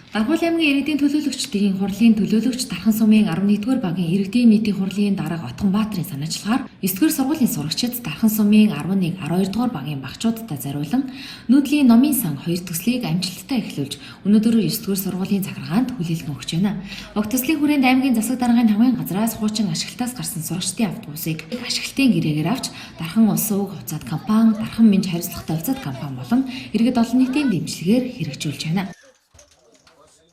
Даргуул аймгийн иргэдийн төлөөлөгчдийн хурлын төлөөлөгч Дархан сумын 11-р багийн иргэдийн нийтийн хурлын дарга Отгонбаатарын санаачлахаар 9-р сургуулийн сурагчид Дархан сумын 11, 12-р багийн багчуудтай зориулан нүүдлийн номын сан 2 төслийг амжилттай эхлүүлж өнөөдөр 9-р сургуулийн захиргаанд хүлээлгэн өгч байна. Уг төслийн хүрээнд аймгийн засаг даргын хамгийн газраас хуучин ашиглалтаас гарсан сурагчдын автобусыг ашиглалтын гэрээгээр авч Дархан улсын уг хувьцаат компани, Дархан Минж хариуцлагатай хувьцаат компани болон иргэд олон нийтийн дэмжлэгээр хэрэгжүүлж байна.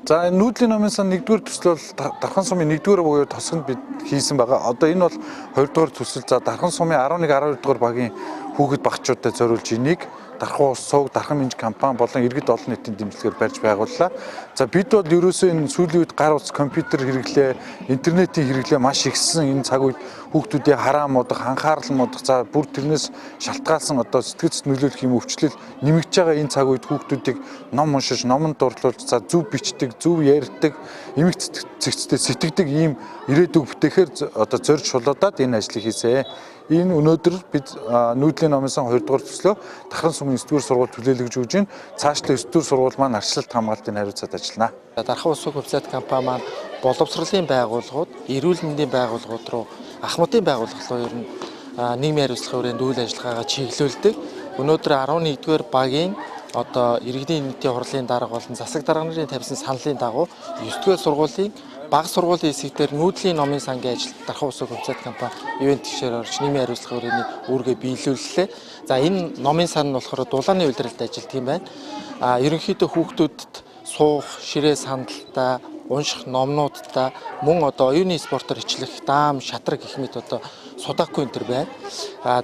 За нүүдлийн номын сан 1-р төсөл бол Дархан сумын 1-р буюу тосгонд бид хийсэн байгаа. Одоо энэ бол 2-р төсөл. За Дархан сумын 11, 12-р багийн хүүхэд багчуудад зориулж энийг Дархан улс сувг, Дархан Минж компани болон иргэд олон нийтийн дэмжлэгээр барьж байгууллаа. За бид бол ерөөсөө энэ сүүлийн үед гар утас компьютер хэрэглээ, интернетийн хэрэглээ маш ихссэн энэ цаг үед хүүхдүүдийн хараа муудах, анхаарал муудах, за бүр тэрнээс шалтгаалсан одоо сэтгэц нөлөөлөх юм өвчлөл нэмэгдэж байгаа энэ цаг үед хүүхдүүдийг ном уншиж, номонд дурлуулж, за зөв бичдэг, зөв ярьдаг, эмэг цэгцтэй сэтгэдэг ийм ирээдүг бүтээхээр одоо зорж шулуудаад энэ ажлыг хийсэн. Энэ өнөөдөр бид нүүдлийн номын сан 2-р төслөө Дархан сумын 9-р сургууль төлөөлөгч өгж байна. Цаашлаа 9-р сургууль маань арчлалт хамгаалтын хариуцаад ажиллана. Дархан улсын хувьцаат компани маань боловсролын байгууллагууд, эрүүл мэндийн байгууллагууд руу, ахмадын байгууллага руу ер нь нийгмийн хариуцлагын хүрээнд үйл ажиллагаагаа чиглүүлдэг. Өнөөдөр 11-р багийн одоо иргэдийн нийтийн хурлын дарга болон засаг дарга нарын тавьсан саналын дагуу 9-р сургуулийн бага сургуулийн хэсэгтэр нүүдлийн номын сангийн ажилд Дархан улсын хувьцаат компани ивент гишээр орж нийгмийн хариуцлагын хүрээний үүргээ биелүүллээ. За энэ номын сан нь болохоор дулааны улиралд ажилтг юм байна. Ерөнхийдөө хүүхдүүдэд суух, ширээ сандалтай, унших номнуудтай мөн одоо оюуны спортоор хичлэх даам, шатраг гэх мэт одоо судаагүй энэ төр байна.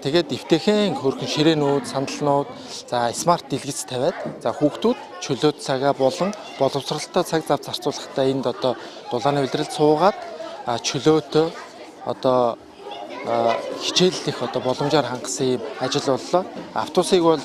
Тэгээд эвтэйхэн хөрхөн ширээнүүд, сандалнууд, за смарт дэлгэц тавиад за хүүхдүүд чөлөөт цагаа болон боловсролтой цаг зав зарцуулахдаа энд одоо дулааны улиралд суугаад чөлөөтөө одоо хичээллэх одоо боломжоор хангасан юм ажил боллоо. Автобусыг бол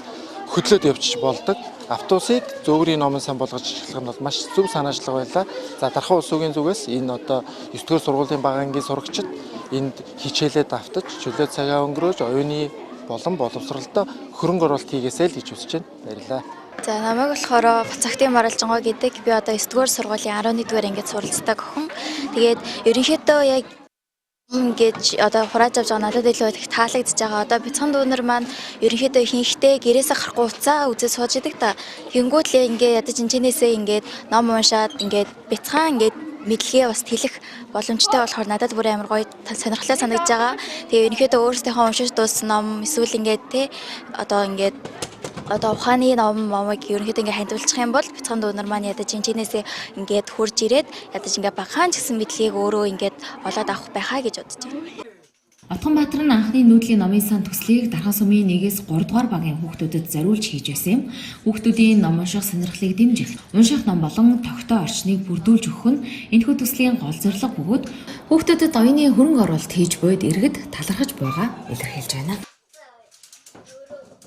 хөдлөөд явчих болдог. Автобусыг зөөгрийн номын сан болгож ажиллах нь бол маш зөв санаачлага байлаа. За Дархан улс үгийн зүгээс энэ одоо 9-р сургуулийн бага ангийн сурагчид энд хичээлээд автаж чөлөө цагаа өнгөрөөж оюуны болон боловсролтой хөрөнгө оруулалт хийгээсэй л гэж үзэж байна. Баярлалаа. За намайг болохоор Бацагтын Маралжингоо гэдэг. Би одоо 9-р сургуулийн 11-р ангид суралцдаг охин. Тэгээд ерөнхийдөө яг ингэж одоо хурааж авч байгаа надад илүү их таалагдж байгаа. Одоо бяцхан дүүнер маань ерөнхийдөө ихэнхдээ гэрээсээ гарахгүй уцаа үзэж сууж идэг та. Тэнгүүтлээ ингээд ядаж энэчнээсээ ингээд ном уншаад ингээд бяцхан ингээд мэдлэгээ бас тэлэх боломжтой болохоор надад бүр амар гоё сонирхолтой санагдаж байгаа. Тэгээ ерөнхийдөө өөрсдийнхөө уншиж дууссан ном эсвэл ингээд те одоо ингээд ухааны номыг ерөнхийдөө ингээд хандуулчих юм бол бяцхан дүүнер маань ядаж энэчнээсээ ингээд хурж ирээд ядаж ингээд багаан ч гэсэн мэдлэгийг өөрөө ингээд олоод авах байхаа гэж бодож байна. Отгонбаатар нь анхны нүүдлийн номын сан төслийг Дархан сумын 1-ээс 3-р багийн хүүхдүүдэд зориулж хийж байсан юм. Хүүхдүүдийн ном унших сонирхлыг дэмжих, унших ном болон тогтоо орчныг бүрдүүлж өгөх нь энэхүү төслийн гол зорилго бөгөөд хүүхдүүдэд оюуны хөрөнгө оруулалт хийж буйд иргэд талархаж буйгаа илэрхийлж байна.